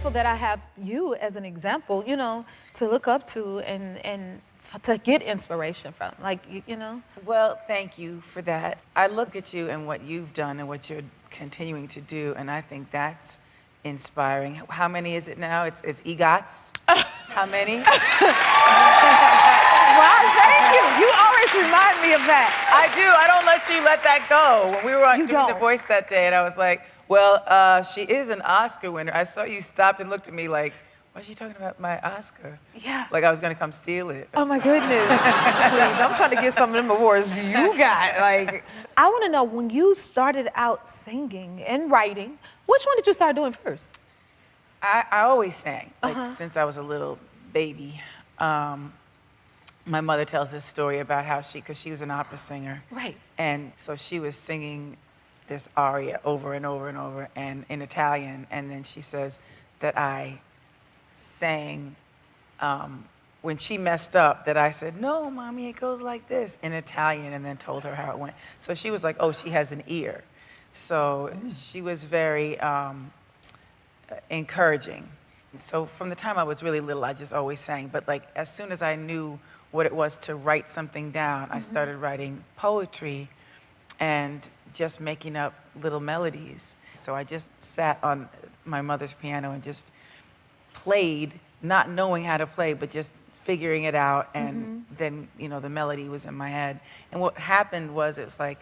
grateful that I have you as an example, you know, to look up to and to get inspiration from, like, you know? Well, thank you for that. I look at you and what you've done and what you're continuing to do, and I think that's inspiring. How many is it now? It's EGOTs? How many? Wow, thank you. You always remind me of that. I do. I don't let you let that go. When we were on doing The Voice that day, and I was like, well, she is an Oscar winner. I saw you stopped and looked at me like, why is she talking about my Oscar? Yeah. Like I was gonna come steal it. Oh my goodness. Please, I'm trying to get some of them awards you got. Like, I want to know, when you started out singing and writing, which one did you start doing first? I always sang, like since I was a little baby. My mother tells this story about how because she was an opera singer. Right. And so she was singing this aria over and over and over and in Italian, and then she says that I sang, when she messed up, that I said, no, Mommy, it goes like this, in Italian, and then told her how it went. So she was like, oh, she has an ear. So she was very encouraging. So from the time I was really little, I just always sang. But like, as soon as I knew what it was to write something down, I started writing poetry and just making up little melodies. So I just sat on my mother's piano and just played, not knowing how to play, but just figuring it out, and then, you know, the melody was in my head. And what happened was, it was like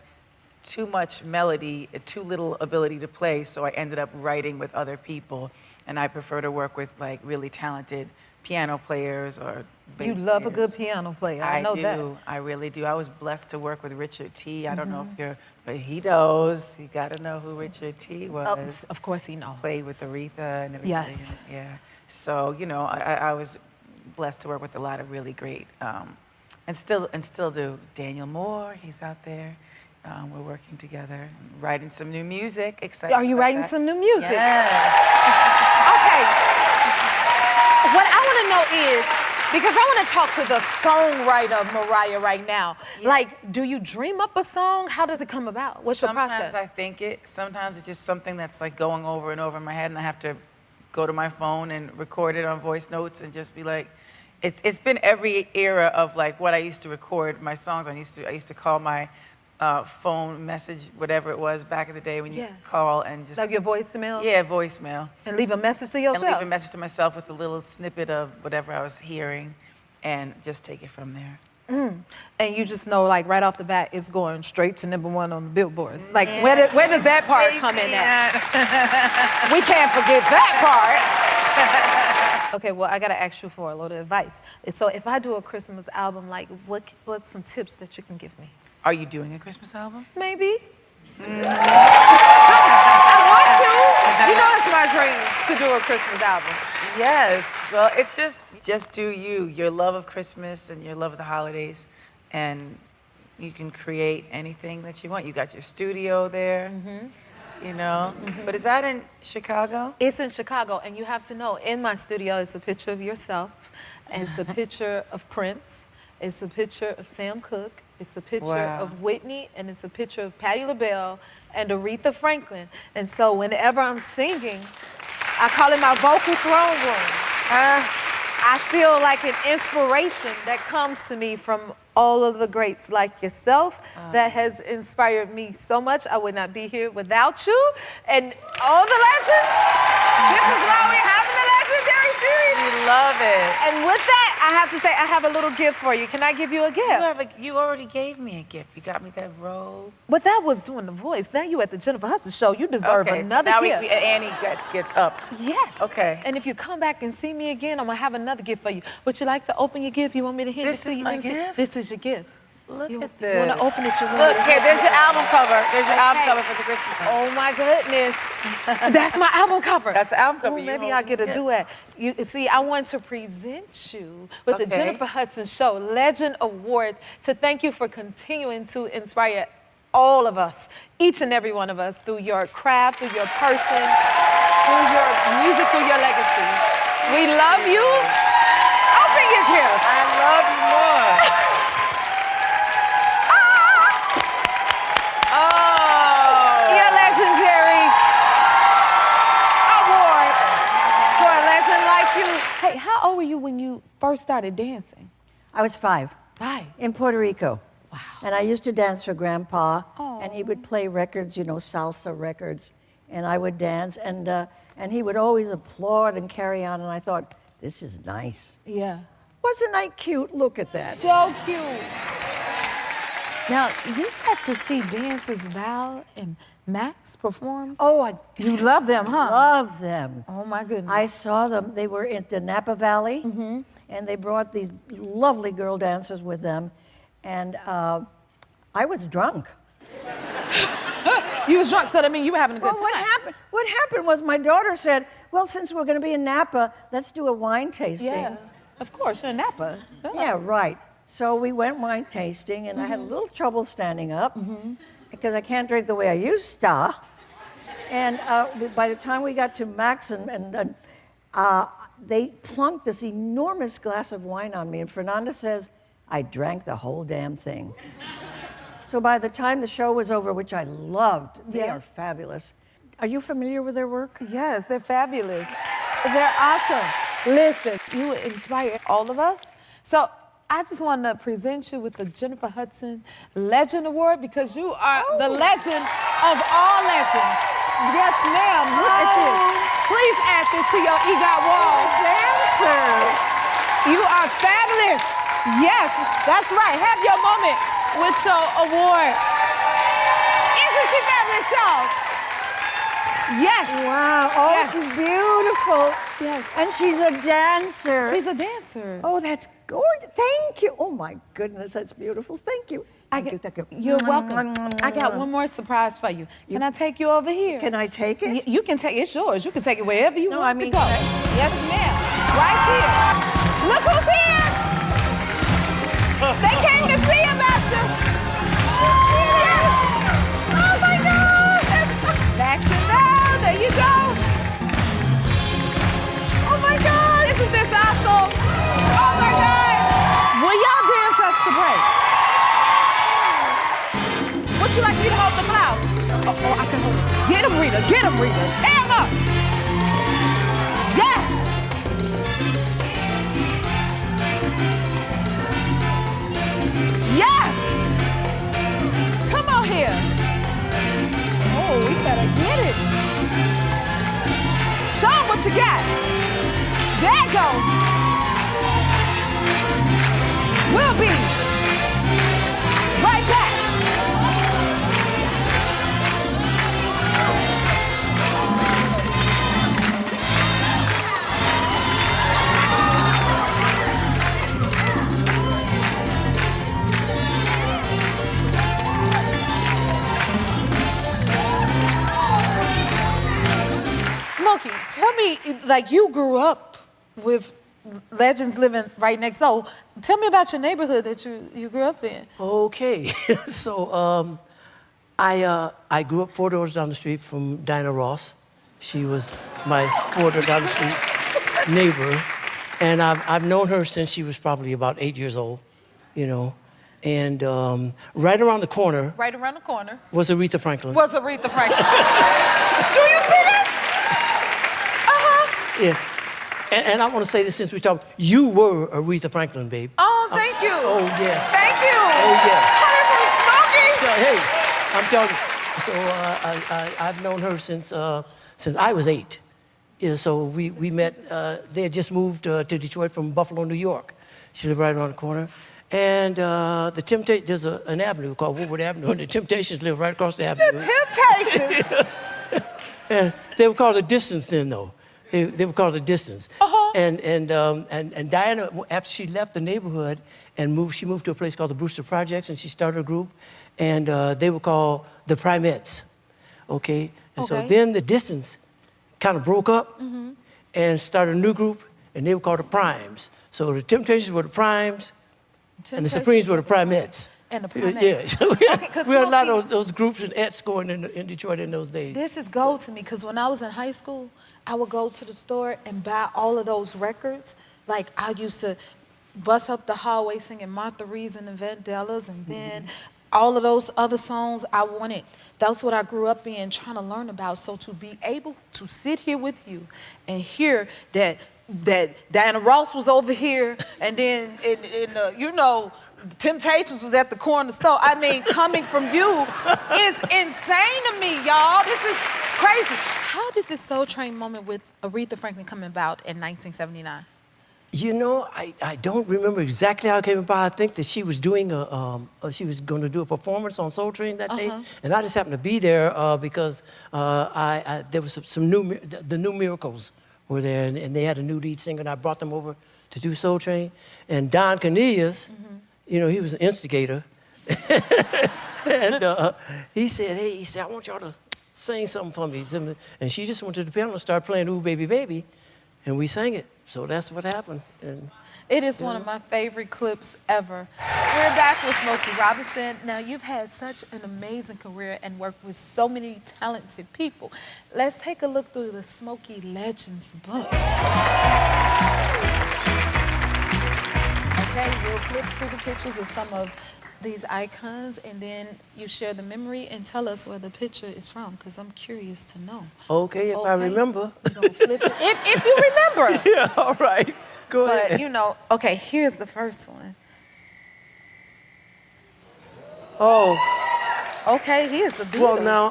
too much melody, too little ability to play, so I ended up writing with other people, and I prefer to work with like really talented piano players or bass You love a good players. piano player, I know that. I really do. I was blessed to work with Richard T. I don't know if you're, but he knows. You gotta know who Richard T. was. Of course he knows. Played with Aretha and everything. Yes. Yeah. So, you know, I was blessed to work with a lot of really great, and still do. Daniel Moore, he's out there. We're working together, writing some new music. Excited. Are you about writing that. some new music? Yes. Okay. What I want to know is, because I want to talk to the songwriter of Mariah right now. Yeah. Like, do you dream up a song? How does it come about? What's your process? Sometimes I think it. Sometimes it's just something that's like going over and over in my head, and I have to go to my phone and record it on voice notes and just be like, it's been every era of like what I used to record my songs. I used to call my phone message, whatever it was back in the day when you call and just like your voicemail? Yeah, voicemail. And leave a message to yourself? And leave a message to myself with a little snippet of whatever I was hearing, and just take it from there. And you just know, like, right off the bat, it's going straight to #1 on the billboards. Like, where does that part come in at? We can't forget that part. Okay, well, I gotta ask you for a little advice. So if I do a Christmas album, like, what's some tips that you can give me? Are you doing a Christmas album? Maybe. I want to. You know it's my dream to do a Christmas album. Yes. Well, it's just do you. Your love of Christmas and your love of the holidays, and you can create anything that you want. You got your studio there, you know. But is that in Chicago? It's in Chicago, and you have to know, in my studio, it's a picture of yourself, and it's a picture of Prince, it's a picture of Sam Cooke, it's a picture of Whitney, and it's a picture of Patti LaBelle and Aretha Franklin. And so whenever I'm singing, I call it my vocal throne room. I feel like an inspiration that comes to me from all of the greats like yourself that has inspired me so much. I would not be here without you. And all the legends, this is why we're having the Legendary series. We love it. And with that, I have to say, I have a little gift for you. Can I give you a gift? You already gave me a gift. You got me that robe. But that was doing The Voice. Now you at the Jennifer Hudson Show. You deserve another now gift. Annie gets upped. Yes. Okay. And if you come back and see me again, I'm gonna have another gift for you. Would you like to open your gift? You want me to hand it to you? This is my gift? This is your gift. Look at this. You wanna open it? Look, here, there's your album cover. There's your album cover for the Christmas. Oh my goodness. That's my album cover. That's the album cover. Ooh, maybe I'll get a duet. You see, I want to present you with the Jennifer Hudson Show Legend Awards to thank you for continuing to inspire all of us, each and every one of us, through your craft, through your person, through your music, through your legacy. We love you. Open your gift. I love you more. Your legendary award for started dancing? I was 5. 5. In Puerto Rico. Wow. And I used to dance for Grandpa, Aw. and he would play records, you know, salsa records, and I would dance, and he would always applaud and carry on, and I thought, this is nice. Yeah. Wasn't I cute? Look at that. So cute. Now, you got to see dancers Val and Max perform? Oh, You love them, huh? love them. Oh, my goodness. I saw them. They were at the Napa Valley, and they brought these lovely girl dancers with them, and I was drunk. You was drunk, so that means you were having a good Well, time. what happened was my daughter said, well, since we're going to be in Napa, let's do a wine tasting. Yeah, of course, you're in Napa. Yeah, right. So we went wine tasting, and I had a little trouble standing up because I can't drink the way I used to. And by the time we got to Max, they plunked this enormous glass of wine on me, and Fernanda says, I drank the whole damn thing. So by the time the show was over, which I loved, they are fabulous. Are you familiar with their work? Yes, they're fabulous. They're awesome. Listen, you inspire all of us. So I just want to present you with the Jennifer Hudson Legend Award because you are the legend of all legends. Yes, ma'am. Look at this. Please add this to your EGOT wall. Dancer! You are fabulous. Yes, that's right. Have your moment with your award. Isn't she fabulous, y'all? Yes. Wow, oh, Yes. she's beautiful. Yes. And she's a dancer. She's a dancer. Oh, that's gorgeous. Thank you. Oh, my goodness, that's beautiful. Thank you. Thank you. You're welcome. I got one more surprise for you. Can I take you over here? Can I take it? You can take it's yours. You can take it wherever you No, want I mean, to go. Yes, ma'am. Right here. Look who's here. They came to see about you. Oh my God. Back to now. There you go. Oh my God. Isn't this awesome? Oh my God. Will y'all dance us to break? Would you like me to hold the cloud? Oh, I can hold it. Get him, Rita. Get him, Rita. Tear him up. Yes. Yes. Come on here. Oh, we better get it. Show him what you got. There you go. We'll be right back. Smokey, tell me, like you grew up with legends living right next door. Tell me about your neighborhood that you grew up in. Okay, so I grew up 4 doors down the street from Dinah Ross. She was my 4 doors down the street neighbor, and I've known her since she was probably about 8 years old, you know. And right around the corner Right around the corner was Aretha Franklin. was Aretha Franklin. Do you see this? Yeah, and I want to say this since we talked. You were Aretha Franklin, babe. Oh, thank you. Oh yes. Thank you. Oh yes. Coming from Smokey. Hey, I'm telling you. So I've known her since I was 8. Yeah, so we met. They had just moved to Detroit from Buffalo, New York. She lived right around the corner. And there's an avenue called Woodward Avenue, and the Temptations live right across the avenue. The Temptations. And they were called The Distance then, though. They were called The Distance. Uh-huh. And Diana, after she left the neighborhood and she moved to a place called the Brewster Projects, and she started a group, and they were called the Primettes, okay? And so then The Distance kind of broke up and started a new group, and they were called the Primes. So the Temptations were the Primes, and the Supremes were the Primettes. And the Primettes. Yeah, so we had a lot Smokey, of those groups and ets going in Detroit in those days. This is gold to me because when I was in high school, I would go to the store and buy all of those records. Like I used to bust up the hallway singing Martha Reeves and the Vandellas, and then all of those other songs I wanted. That's what I grew up in, trying to learn about. So to be able to sit here with you and hear that that Diana Ross was over here, and then you know, Temptations was at the corner store. I mean, coming from you is insane to me, y'all. This is crazy. How did this Soul Train moment with Aretha Franklin come about in 1979? You know, I don't remember exactly how it came about. I think that she was doing she was going to do a performance on Soul Train that day, and I just happened to be there because there was the New Miracles were there, and they had a new lead singer, and I brought them over to do Soul Train. And Don Cornelius, you know, he was an instigator, and he said, I want y'all to sing something for me. And she just went to the piano and started playing Ooh Baby Baby, and we sang it. So that's what happened. And, it is one of my favorite clips ever. We're back with Smokey Robinson. Now, you've had such an amazing career and worked with so many talented people. Let's take a look through the Smokey Legends book. Okay, we'll flip through the pictures of some of these icons, and then you share the memory and tell us where the picture is from, because I'm curious to know. Okay, if I remember. We're gonna flip it. If you remember. Yeah, all right. Go ahead. But, you know, okay, here's the first one. Oh. Okay, here's the Beatles. Well, now,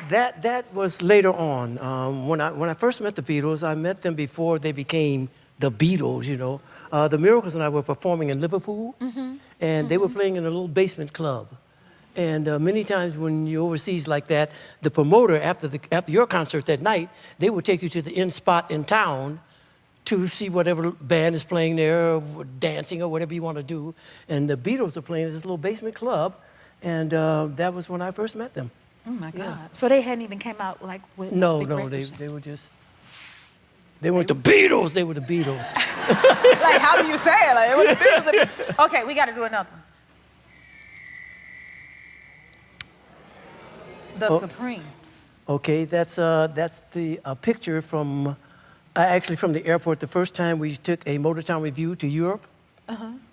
that was later on. When I first met the Beatles, I met them before they became the Beatles, you know. The Miracles and I were performing in Liverpool, and they were playing in a little basement club. And many times when you're overseas like that, the promoter, after your concert that night, they would take you to the in spot in town to see whatever band is playing there, or dancing or whatever you want to do. And the Beatles were playing at this little basement club, and that was when I first met them. Oh my God. So they hadn't even came out like with No, big they record were just, they weren't the Beatles, they were the Beatles. Like, how do you say it? Like, it was the Beatles. Okay, we got to do another one. The Supremes. Okay, that's the picture from, actually from the airport. The first time we took a Motown review to Europe,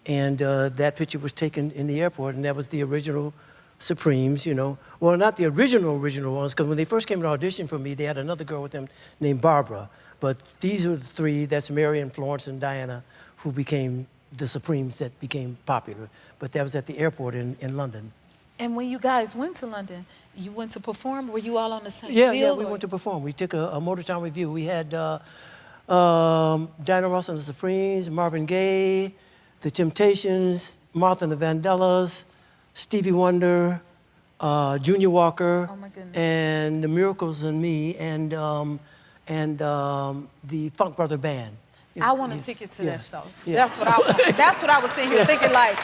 and that picture was taken in the airport, and that was the original Supremes, you know. Well, not the original ones, because when they first came to audition for me, they had another girl with them named Barbara. But these are the three, that's Mary and Florence and Diana, who became the Supremes that became popular. But that was at the airport in London. And when you guys went to London, you went to perform? Were you all on the same Yeah, field? we went to perform. We took a Motown review. We had Diana Ross and the Supremes, Marvin Gaye, The Temptations, Martha and the Vandellas, Stevie Wonder, Junior Walker, Oh my goodness. and The Miracles and me, and the Funk Brother Band. I want a ticket to that show. Yeah. That's what I want. That's what I was sitting here thinking, like,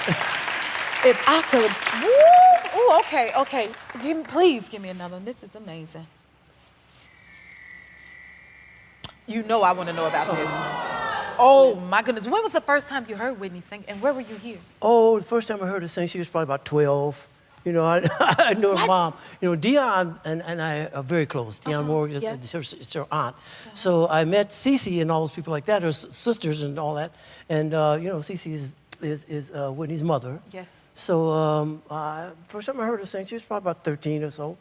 if I could, woo, ooh, okay. Please give me another one. This is amazing. You know I want to know about this. Oh my goodness. When was the first time you heard Whitney sing, and where were you here? Oh, the first time I heard her sing, she was probably about 12. You know, I knew her mom. You know, Dionne and I are very close. Dionne Warwick, yes. it's her aunt. So I met Cece and all those people like that, her sisters and all that. And, you know, Cece is Whitney's mother. Yes. So first time I heard her sing, she was probably about 13 or so.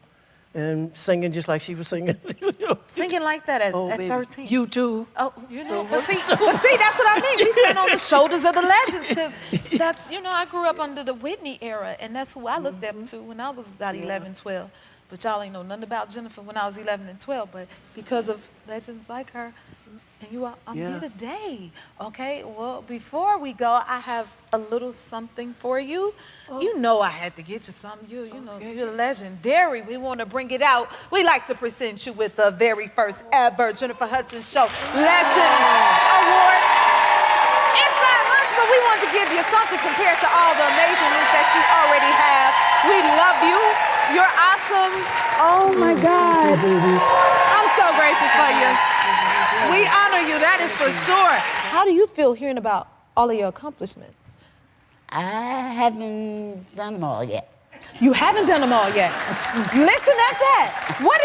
And singing just like she was singing. You know? Singing like that at Baby. 13. You too. Oh, you know, but see, that's what I mean. We stand on the shoulders of the legends, because that's, you know, I grew up under the Whitney era, and that's who I looked up to when I was about 11, 12. But y'all ain't know nothing about Jennifer when I was 11 and 12, but because of legends like her, and you are, I'm here today, okay? Well, before we go, I have a little something for you. You know I had to get you something. You know, you're legendary. We want to bring it out. We like to present you with the very first ever Jennifer Hudson Show Legends Award. It's not much, but we want to give you something compared to all the amazingness that you already have. We love you. You're awesome. Oh, my God. I'm so grateful for you. We honor you, that is for sure. How do you feel hearing about all of your accomplishments? I haven't done them all yet. You haven't done them all yet. Listen at that. What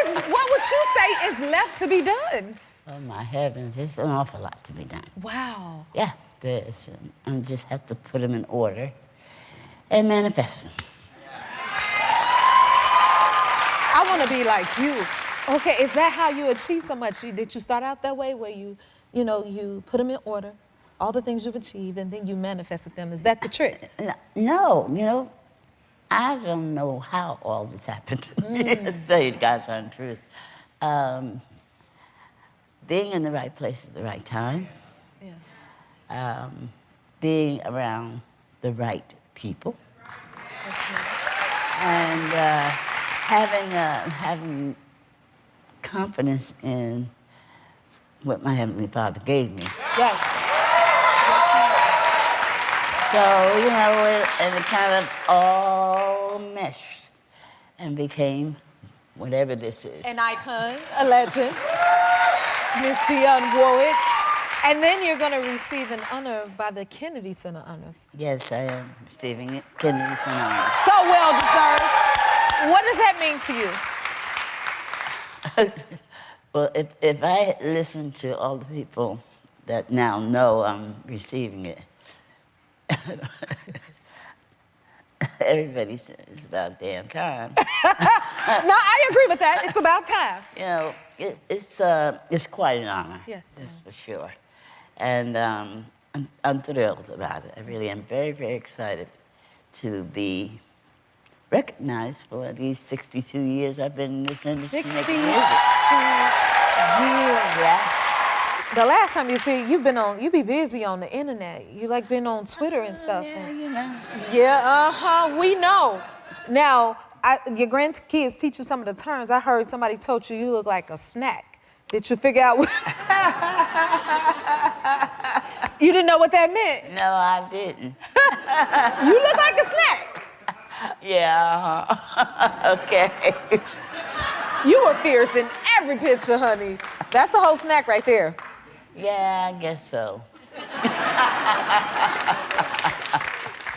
would you say is left to be done? Oh my heavens, there's an awful lot to be done. Wow. Yeah, there's. I just have to put them in order and manifest them. I want to be like you. Okay, is that how you achieve so much? Did you start out that way, where you you put them in order, all the things you've achieved, and then you manifested them. Is that the trick? No, I don't know how all this happened to me, to tell you the God's honest truth. Being in the right place at the right time, being around the right people, and having confidence in what my Heavenly Father gave me. Yes. So, and it kind of all meshed and became whatever this is. An icon, a legend, Miss Dionne Warwick. And then you're going to receive an honor by the Kennedy Center Honors. Yes, I am receiving it. Kennedy Center Honors. So well deserved. What does that mean to you? Well, if I listen to all the people that now know I'm receiving it, everybody says it's about damn time. No, I agree with that. It's about time. It's quite an honor. Yes, that's for sure. And I'm thrilled about it. I really am very, very excited to be recognized for these 62 years I've been in this industry. 62 years. Yeah. The last time you see, you be busy on the internet. You been on Twitter and stuff. Yeah, we know. Now, your grandkids teach you some of the terms. I heard somebody told you look like a snack. Did you figure out what? You didn't know what that meant? No, I didn't. You look like a snack. Yeah, okay. You were fierce in every picture, honey. That's a whole snack right there. Yeah, I guess so.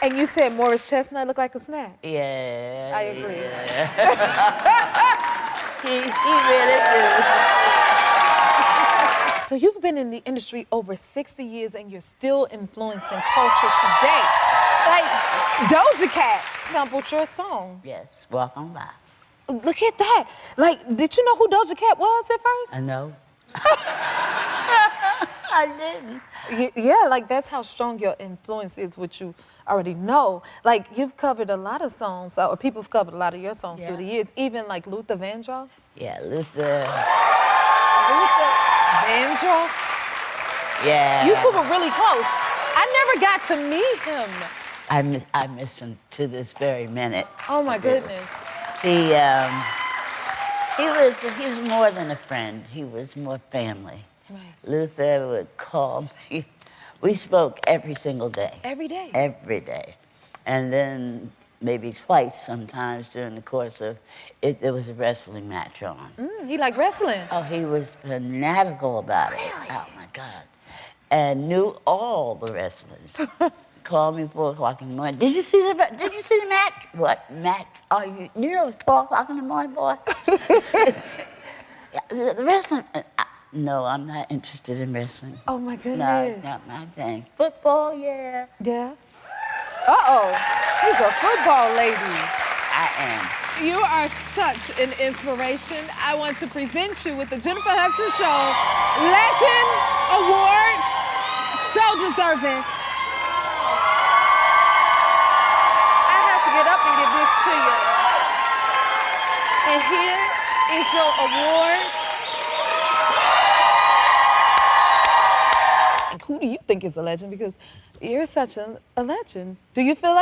And you said Morris Chestnut looked like a snack? Yeah. I agree. Yeah. he really do. So you've been in the industry over 60 years and you're still influencing culture today. Like Doja Cat sampled your song. Yes, walk on by. Look at that. Did you know who Doja Cat was at first? I know. I didn't. Yeah, that's how strong your influence is, which you already know. You've covered a lot of songs, or people have covered a lot of your songs through the years, even Luther Vandross. Yeah, Luther Vandross? Yeah. You two were really close. I never got to meet him. I miss him to this very minute. Oh my goodness. He was more than a friend. He was more family. Right. Luther would call me. We spoke every single day. Every day? Every day. And then maybe twice sometimes during the course of, if there was a wrestling match on. He liked wrestling? Oh, he was fanatical about it. Really? Oh, my God. And knew all the wrestlers. Called me 4 o'clock in the morning. Did you see the match? What match? You know it's 4 o'clock in the morning, boy? The wrestling. No, I'm not interested in wrestling. Oh my goodness. No, it's not my thing. Football, yeah. Yeah. Uh-oh. She's a football lady. I am. You are such an inspiration. I want to present you with the Jennifer Hudson Show Legend Award. So deserving. I have to get up and give this to you. And here is your award. Who do you think is a legend? Because you're such a legend. Do you feel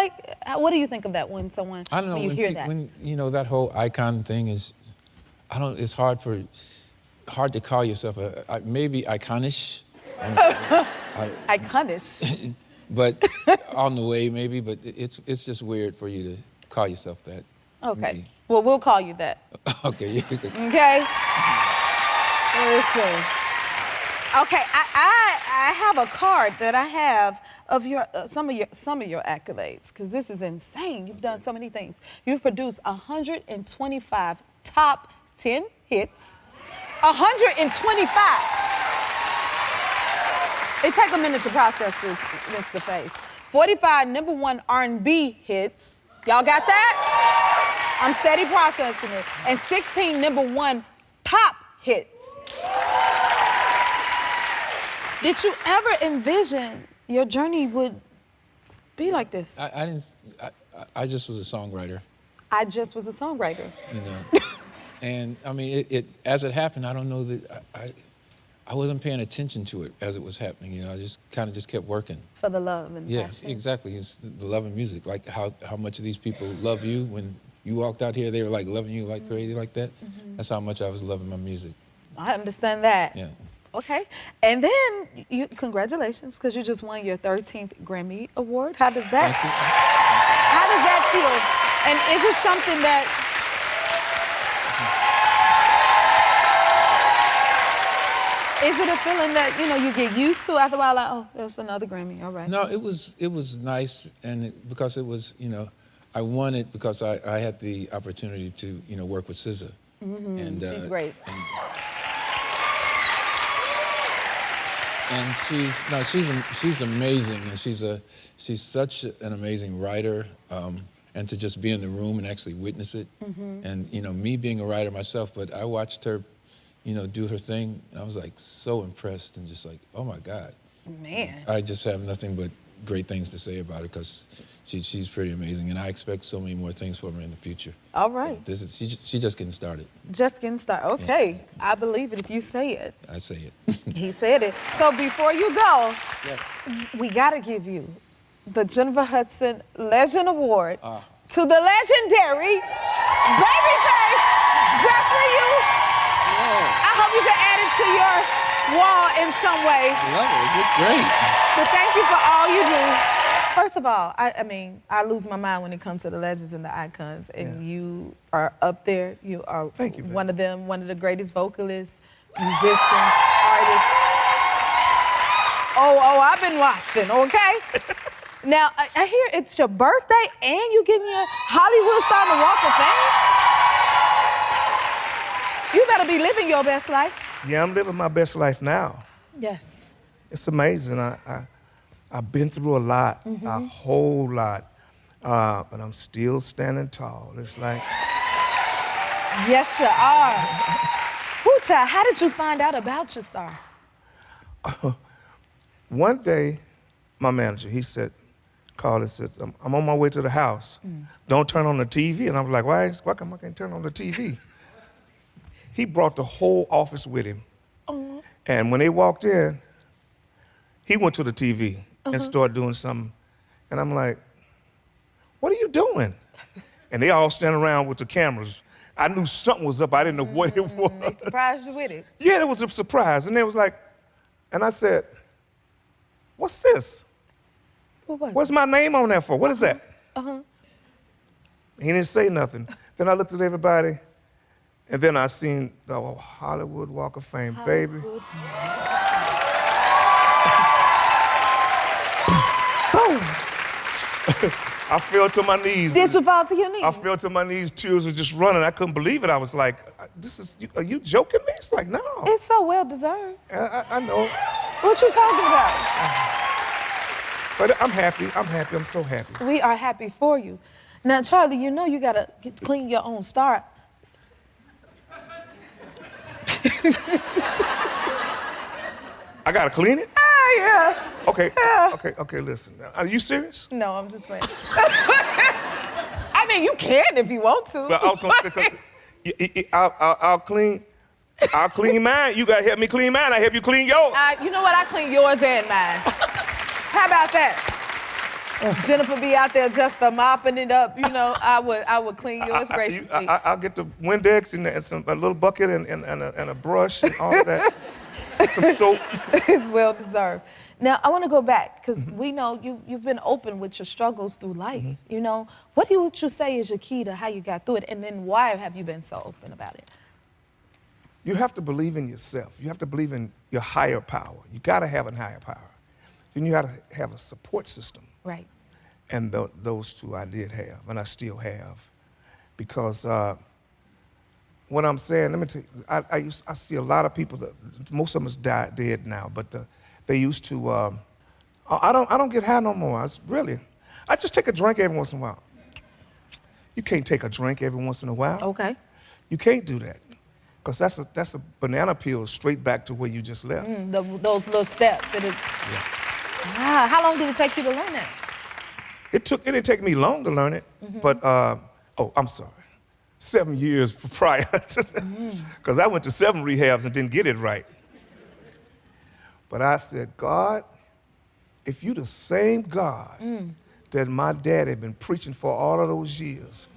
what do you think of that when you hear that? When that whole icon thing is, it's hard to call yourself maybe iconish. Iconish. But on the way maybe, but it's just weird for you to call yourself that. Okay. Maybe. Well, we'll call you that. Okay. Okay. Let's see. Okay, I have a card that I have of some of your accolades, because this is insane. You've done so many things. You've produced 125 top 10 hits. 125. It takes a minute to process this, Mr. Face. 45 #1 R&B hits. Y'all got that? I'm steady processing it. And 16 #1 pop hits. Did you ever envision your journey would be like this? I didn't. I just was a songwriter, I just was a songwriter. you know. And I mean, as it happened, I don't know that I wasn't paying attention to it as it was happening. You know, I just kind of just kept working. For the love and Yes, passion. exactly. It's the love of music. Like how much of these people love you when you walked out here, they were like loving you like crazy like that. That's how much I was loving my music. I understand that. Yeah. Okay. And then, congratulations, because you just won your 13th Grammy Award. How does that, Thank you. how does that feel? And is it something that, is it a feeling that, you get used to after a while, like, oh, there's another Grammy, all right. No, it was nice, and because it was, I won it because I had the opportunity to, work with SZA. And She's great. And she's amazing, and she's such an amazing writer, and to just be in the room and actually witness it, and me being a writer myself, but I watched her, do her thing. I was like so impressed and just like, oh my God. Man. I just have nothing but great things to say about her because she's pretty amazing, and I expect so many more things from her in the future. All right. So she's just getting started. Just getting started. Okay. I believe it if you say it. I say it. He said it. So before you go, Yes. we got to give you the Jennifer Hudson Legend Award to the legendary Babyface, just for you. I hope you can add it to your wall in some way. Love it. It's great. But thank you for all you do. First of all, I lose my mind when it comes to the legends and the icons, and you are up there. You are Thank you, baby. one of them, one of the greatest vocalists, musicians, artists. Oh, I've been watching, okay? Now, I hear it's your birthday and you getting your Hollywood Star on the Walk of Fame? You better be living your best life. Yeah, I'm living my best life now. Yes. It's amazing. I've been through a lot, a whole lot, but I'm still standing tall. It's like... Yes, you are. Woo, child, how did you find out about your star? One day, my manager, he called and said, I'm on my way to the house. Don't turn on the TV. And I was like, why come I can't turn on the TV? He brought the whole office with him. And when they walked in, he went to the TV and started doing something. And I'm like, what are you doing? And they all stand around with the cameras. I knew something was up. I didn't know what it was. They surprised you with it. Yeah, it was a surprise. And they was like, and I said, what's this? What was What's my name on there for? What is that? it? He didn't say nothing. Then I looked at everybody, and then I seen the Hollywood Walk of Fame, baby. Boom. I fell to my knees. Did you fall to your knees? I fell to my knees, tears were just running. I couldn't believe it. I was like, are you joking me? It's like, no. It's so well deserved. I know. What you talking about? But I'm happy. I'm so happy. We are happy for you. Now, Charlie, you gotta clean your own star. I gotta clean it? Yeah. Okay, okay, listen. Are you serious? No, I'm just playing. I mean, you can if you want to. But I'll clean mine. You gotta help me clean mine. I help you clean yours. You know what? I clean yours and mine. How about that? Jennifer be out there just mopping it up. I would clean yours graciously. I'll get the Windex and a little bucket and a brush and all of that. Some soap. It's well deserved. Now, I want to go back, because we know you've been open with your struggles through life. What would you say is your key to how you got through it, and then why have you been so open about it? You have to believe in yourself. You have to believe in your higher power. You got to have a higher power. Then you got to have a support system. Right. And those two I did have, and I still have. Because what I'm saying, let me tell you, I see a lot of people, most of them is dead now, but they used to, I don't get high no more. I just take a drink every once in a while. You can't take a drink every once in a while. Okay. You can't do that. Because that's a banana peel straight back to where you just left. Those little steps. Ah, how long did it take you to learn that? It didn't take me long to learn it, but, I'm sorry. 7 years prior, because I went to 7 rehabs and didn't get it right. But I said, God, if you the same God that my dad had been preaching for all of those years,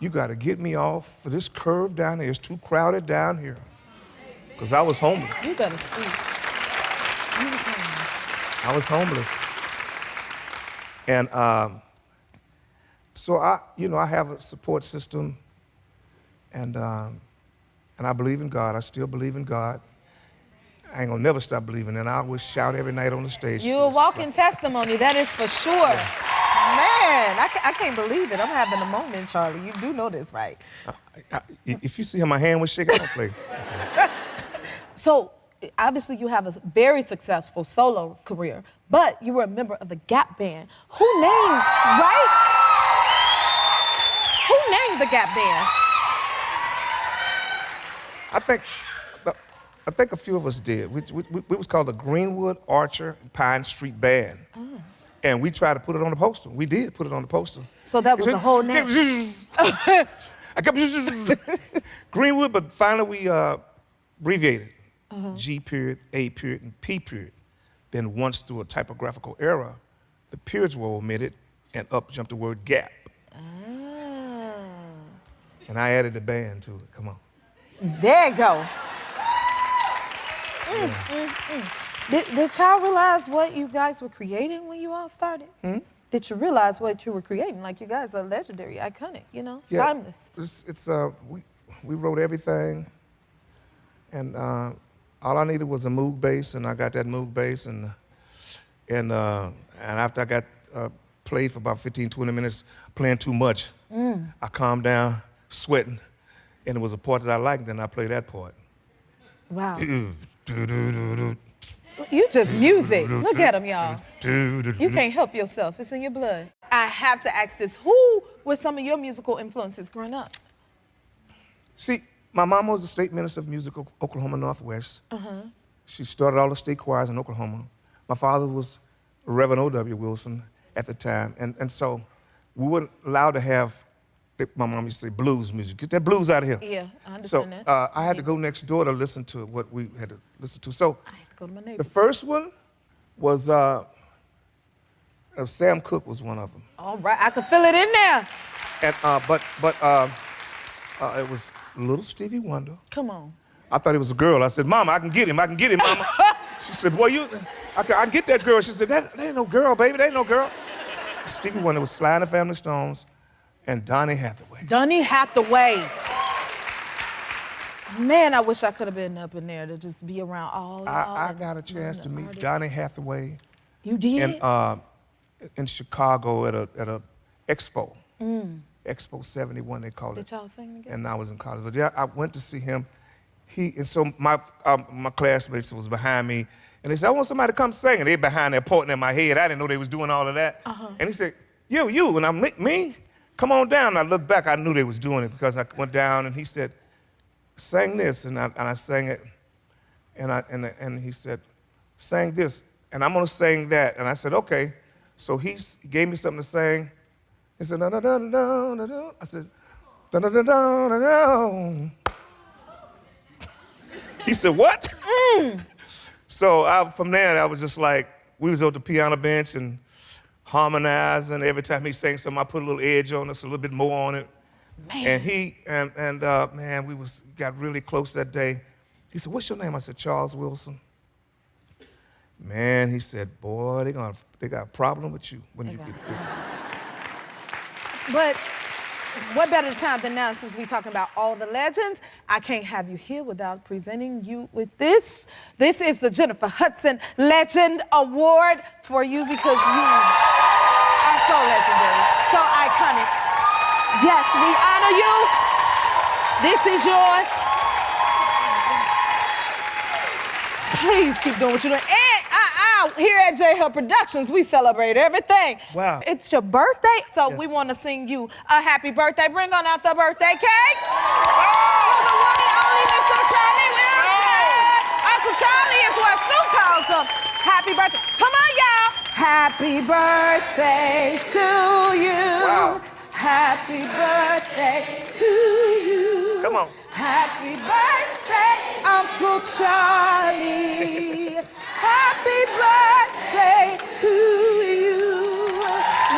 you got to get me off for this curve down here. It's too crowded down here. Because I was homeless. You better speak. You was homeless. I was homeless. And so I have a support system, and I believe in God. I still believe in God. I ain't gonna never stop believing, and I always shout every night on the stage. You're a walking testimony, that is for sure. Man, I can't believe it. I'm having a moment, Charlie. You do know this, right? If you see how my hand was shaking, I don't play. So, obviously you have a very successful solo career, but you were a member of the Gap Band. Who named the Gap Band? I think a few of us did. We was called the Greenwood Archer Pine Street Band. And we tried to put it on the poster. We did put it on the poster. So that was the whole name? I kept Greenwood, but finally we abbreviated. G period, A period, and P period. Then once through a typographical error, the periods were omitted and up jumped the word gap. And I added the band to it. Come on. There you go. Did y'all realize what you guys were creating when you all started? Did you realize what you were creating? Like, you guys are legendary, iconic, timeless. We wrote everything, and all I needed was a Moog bass, and I got that Moog bass, and after I got played for about 15, 20 minutes playing too much, I calmed down, sweating, and it was a part that I liked, then I played that part. Wow. You just music. Look at him, y'all. You can't help yourself. It's in your blood. I have to ask this. Who were some of your musical influences growing up? See, my mama was the state minister of music, Oklahoma Northwest. She started all the state choirs in Oklahoma. My father was Reverend O.W. Wilson at the time. And so we weren't allowed to have, my mom used to say, blues music. Get that blues out of here. Yeah, I understand that. So I had to go next door to listen to what we had to listen to. So I had to go to my neighbors. the first one was Sam Cooke was one of them. All right, I could feel it in there. And it was Little Stevie Wonder. Come on. I thought it was a girl. I said, Mama, I can get him, Mama. She said, boy, I can get that girl. She said, that ain't no girl, baby, that ain't no girl. Stevie Wonder was Sly and the Family Stones and Donny Hathaway. Donny Hathaway. Man, I wish I could have been up in there to just be around all y'all. I got a chance to meet Donny Hathaway. You did? In Chicago at a expo. Expo 71, they called it. Did y'all sing together? And I was in college. But yeah, I went to see him. So my classmates was behind me, and they said, I want somebody to come sing. And they behind there pointing at my head. I didn't know they was doing all of that. And he said, you. And I'm like, me? Come on down. And I looked back, I knew they was doing it because I went down and he said, sing this. And I sang it. And he said, sing this. And I'm gonna sing that. And I said, okay. So he gave me something to sing. He said, da-da-da-da-da-da. I said, da-da-da-da-da-da. He said, what? So from there, I was just like, we was at the piano bench and harmonizing. Every time he sang something, I put a little edge on us, a little bit more on it. Man. And man, we got really close that day. He said, what's your name? I said, Charles Wilson. Man, he said, boy, they got a problem with you when you get big. But what better time than now, since we're talking about all the legends? I can't have you here without presenting you with this. This is the Jennifer Hudson Legend Award for you because you are so legendary, so iconic. Yes, we honor you. This is yours. Please keep doing what you're doing. And here at JHud Productions, we celebrate everything. Wow. It's your birthday, so Yes. we want to sing you a happy birthday. Bring on out the birthday cake. For the one and only Mr. Charles. Uncle Charlie is what Snoop calls him. Happy birthday. Come on, y'all. Happy birthday to you. Wow. Happy birthday to you. Come on. Happy birthday, Uncle Charlie. Happy birthday to you.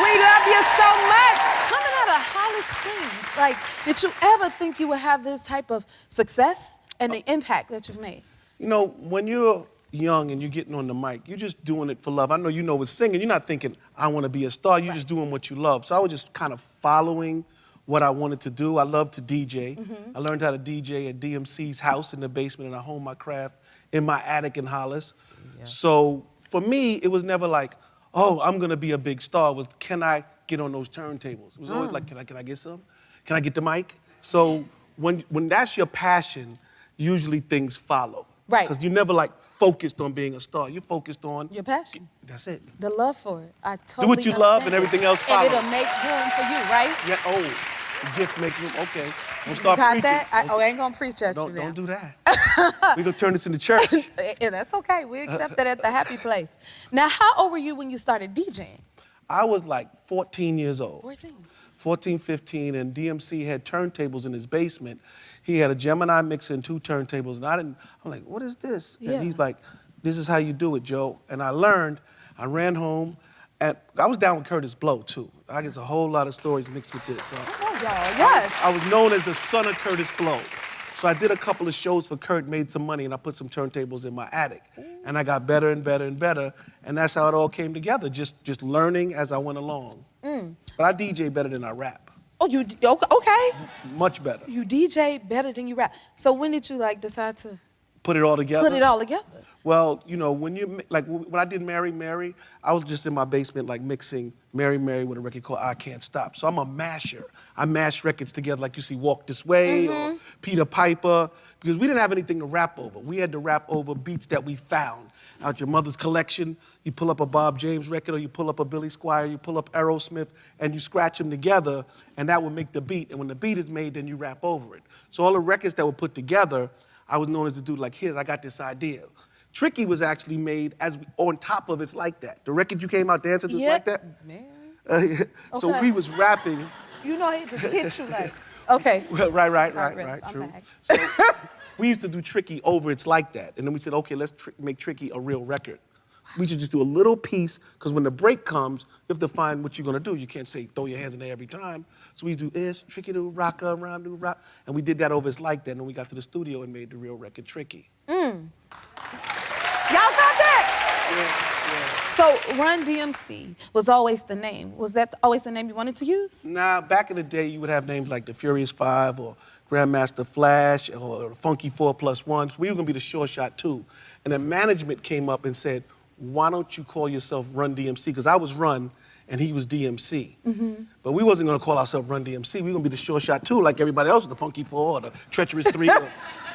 We love you so much. Coming out of Hollis, Queens, like, did you ever think you would have this type of success and the impact that you've made? You know, when you're young and you're getting on the mic, you're just doing it for love. I know you know with singing, you're not thinking, I want to be a star. You're just doing what you love. So I was just kind of following what I wanted to do. I love to DJ. I learned how to DJ at DMC's house in the basement, and I honed my craft in my attic in Hollis. So for me, it was never like, oh, I'm going to be a big star. It was, can I get on those turntables? It was always like, can I get some? Can I get the mic? So when that's your passion, usually things follow. Right. Because you're never like focused on being a star. You're focused on Your passion. That's it. The love for it. I totally Do what you love and understand. everything else And follows. it'll make room for you, right? Yeah. Oh, the gift make room. Okay. Don't You start got preaching. that? I ain't gonna preach at Don't you now. don't do that. We're gonna turn this into church. Yeah, that's okay. We accept that at the happy place. Now, how old were you when you started DJing? I was like 14 years old. 14. 14, 15, and DMC had turntables in his basement. He had a Gemini mixer and 2 turntables, and I'm like, what is this? Yeah. And he's like, this is how you do it, Joe. And I learned, I ran home, and I was down with Curtis Blow, too. I guess a whole lot of stories mixed with this. Oh, y'all, yes. I was known as the son of Curtis Blow. So I did a couple of shows for Kurt, made some money, and I put some turntables in my attic. And I got better and better and better, and that's how it all came together, just learning as I went along. But I DJ better than I rap. Oh, you okay? Much better. You DJ better than you rap. So when did you like decide to Put it all together. put it all together? Well, you know, when I did Mary Mary, I was just in my basement like mixing Mary Mary with a record called I Can't Stop. So I'm a masher. I mash records together like you see Walk This Way or Peter Piper, because we didn't have anything to rap over. We had to rap over beats that we found out your mother's collection. You pull up a Bob James record or you pull up a Billy Squier, you pull up Aerosmith, and you scratch them together, and that would make the beat. And when the beat is made, then you rap over it. So all the records that were put together, I was known as the dude like, I got this idea. Tricky was actually made on top of It's Like That. The record you came out dancing just like that? Man. So Okay. we was rapping. You know, he just hit you like, okay. Well, right, Sorry, Rev, I'm true. back. So we used to do Tricky over It's Like That. And then we said, okay, let's make Tricky a real record. We should just do a little piece, because when the break comes, you have to find what you're gonna do. You can't say, throw your hands in there every time. So we do It's Tricky to rock around, do rock. And we did that over It's Like That, and then we got to the studio and made the real record Tricky. Y'all got that? So Run-DMC was always the name. Was that always the name you wanted to use? Now, back in the day, you would have names like the Furious Five or Grandmaster Flash or the Funky 4+1. So we were gonna be the Sure Shot 2. And then management came up and said, why don't you call yourself Run-DMC? Because I was Run and he was DMC. But we wasn't gonna call ourselves Run-DMC. We were gonna be the Sure Shot 2 like everybody else, the Funky 4 or the Treacherous 3.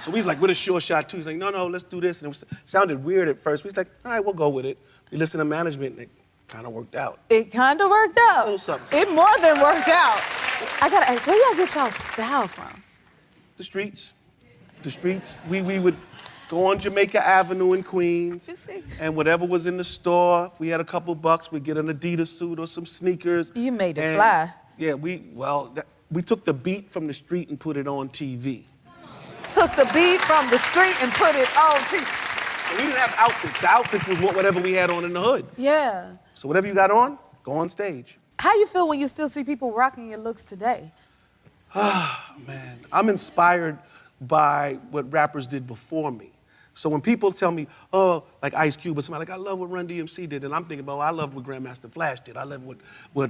So we was like, we're the Sure Shot 2. He's like, no, let's do this. And it sounded weird at first. We was like, all right, we'll go with it. We listened to management and it kind of worked out. It kind of worked out. A little something. It more than worked out. I gotta ask, where y'all get y'all style from? The streets. We would go on Jamaica Avenue in Queens. You see? And whatever was in the store, if we had a couple bucks, we'd get an Adidas suit or some sneakers. You made it And, fly. Yeah, we took the beat from the street and put it on TV. Took the beat from the street and put it on TV. So we didn't have outfits. The outfits was whatever we had on in the hood. Yeah. So whatever you got on, go on stage. How you feel when you still see people rocking your looks today? Man, I'm inspired by what rappers did before me. So when people tell me, oh, like Ice Cube or somebody, like, I love what Run-DMC did, and I'm thinking, well, I love what Grandmaster Flash did. I love what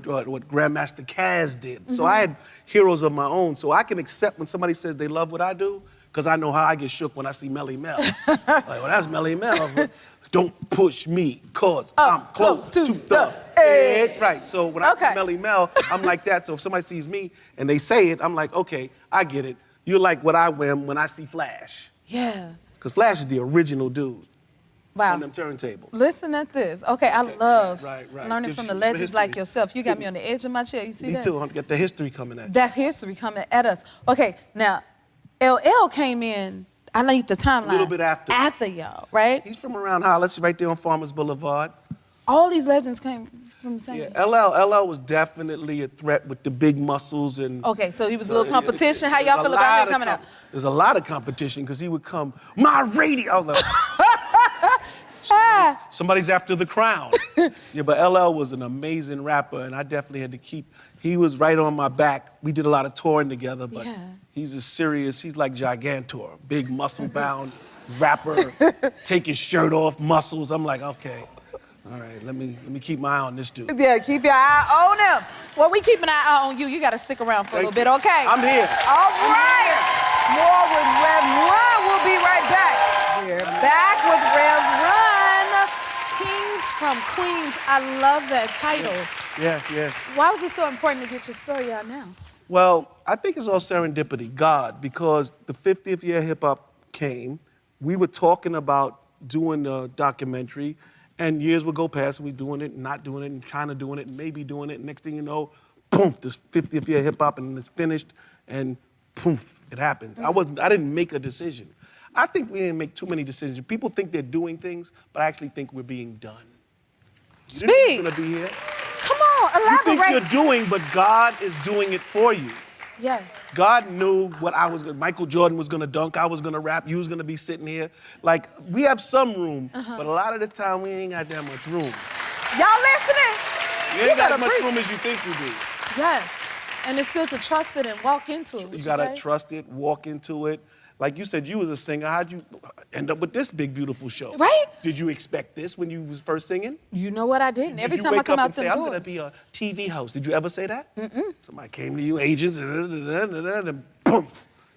Grandmaster Caz did. So I had heroes of my own. So I can accept when somebody says they love what I do, because I know how I get shook when I see Melly Mel. Like, well, that's Melly Mel. Don't push me, cause I'm close to the edge. Right, so when I see Melly Mel, I'm like that. So if somebody sees me and they say it, I'm like, okay, I get it. You're like what I am when I see Flash. Yeah. Because Flash is the original dude Wow. on them turntables. Listen at this. Okay, I love right. learning Gives from you the some legends history. like yourself. You got me on the edge of my chair. You see Me that? too, I got the history coming at you. That's history coming at us. Okay, now, LL came in I need the timeline. A little bit after. After y'all, right? He's from around Hollis, right there on Farmers Boulevard. All these legends came from the same. Yeah, LL was definitely a threat with the big muscles and. Okay, so he was a little competition. How y'all feel about him coming out? There's a lot of competition because he would come, my radio. Like, somebody's after the crown. Yeah, but LL was an amazing rapper, and I definitely had to keep. He was right on my back. We did a lot of touring together, but he's he's like Gigantor, big muscle-bound rapper, take his shirt off, muscles. I'm like, okay. All right, let me keep my eye on this dude. Yeah, keep your eye on him. Well, we keep an eye on you. You got to stick around for a little bit, okay? I'm here. All right. More with Rev Run. We'll be right back. We're back with Rev Run. Kings from Queens. I love that title. Yeah. Why was it so important to get your story out now? Well, I think it's all serendipity, God, because the 50th year hip hop came. We were talking about doing a documentary. And years would go past, and we doing it, and not doing it, and kind of doing it, and maybe doing it. And next thing you know, boom, this 50th year hip hop, and it's finished, and poof, it happened. I didn't make a decision. I think we didn't make too many decisions. People think they're doing things, but I actually think we're being done. Speak. You're gonna be here. Come on, elaborate. You think you're doing, but God is doing it for you. Yes. God knew what I was gonna, Michael Jordan was gonna dunk, I was gonna rap, you was gonna be sitting here. Like, we have some room, but a lot of the time we ain't got that much room. Y'all listening? You ain't got as much room as you think you do. Yes. And it's good to trust it and walk into it. You gotta trust it, walk into it. Like you said, you was a singer. How'd you end up with this big, beautiful show? Right? Did you expect this when you was first singing? You know what I didn't. Every time I come out to the I'm doors. gonna be a TV host. Did you ever say that? Somebody came to you, agents, and boom,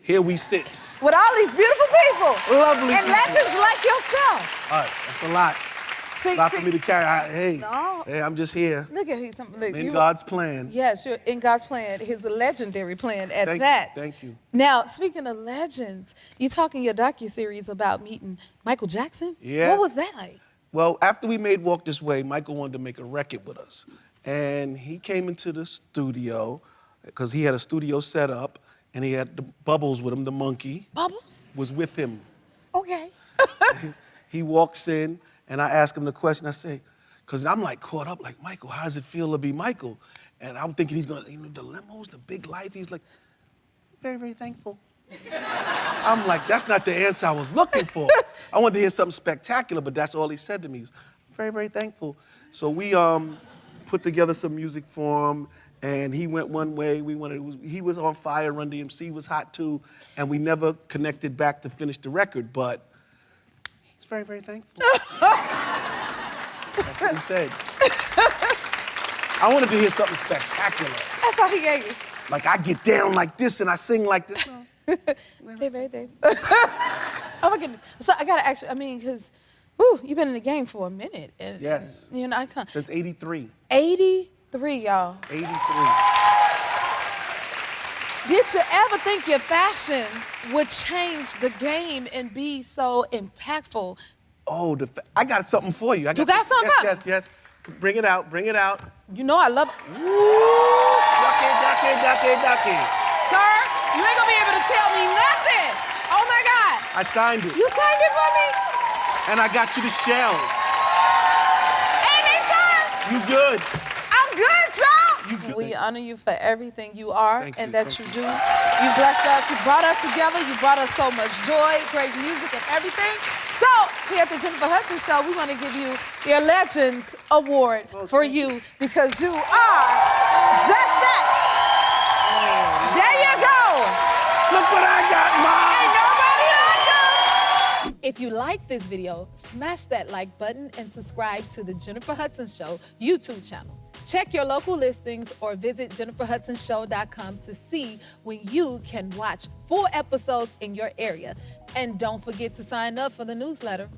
here we sit. With all these beautiful people. Lovely and people. legends like yourself. All right, that's a lot. See, Not for me to carry. No. Hey, I'm just here. Look at he's something. In God's plan. Yes, you're in God's plan. His legendary plan at that. Thank you. Now, speaking of legends, you talk in your docuseries about meeting Michael Jackson. Yeah. What was that like? Well, after we made Walk This Way, Michael wanted to make a record with us. And he came into the studio, because he had a studio set up, and he had the Bubbles with him, the monkey. Bubbles? Was with him. Okay. He walks in, and I ask him the question. I say, because I'm like caught up, like, Michael, how does it feel to be Michael? And I'm thinking he's gonna, the limos, the big life. He's like, very, very thankful. I'm like, that's not the answer I was looking for. I wanted to hear something spectacular, but that's all he said to me. He's very, very thankful. So we put together some music for him, and he went one way. He was on fire. Run-DMC was hot too, and we never connected back to finish the record, but he's very, very thankful. That's what he said. I wanted to hear something spectacular. That's all he gave you. Like, I get down like this and I sing like this. Very, very thankful. Oh my goodness. So I gotta ask you, because you've been in the game for a minute. And, Yes. I can't. Since 83. 83, y'all. 83. Did you ever think your fashion would change the game and be so impactful? Oh, I got something for you. You got something? Yes. Bring it out. You know I love it. Ducky. Sir, you ain't gonna be able to tell me nothing. Oh my God. I signed it. You signed it for me? And I got you the shell. And they signed? You good. I'm good, y'all. You good. We honor you for everything you are Thank and you, that thank you do. You blessed us. You brought us together. You brought us so much joy, great music, and everything. So, here at the Jennifer Hudson Show, we want to give you your Legends Award for you because you are just that. There you go. Look what I got, Mom. Ain't nobody like them. If you like this video, smash that like button and subscribe to the Jennifer Hudson Show YouTube channel. Check your local listings or visit jenniferhudsonshow.com to see when you can watch full episodes in your area. And don't forget to sign up for the newsletter.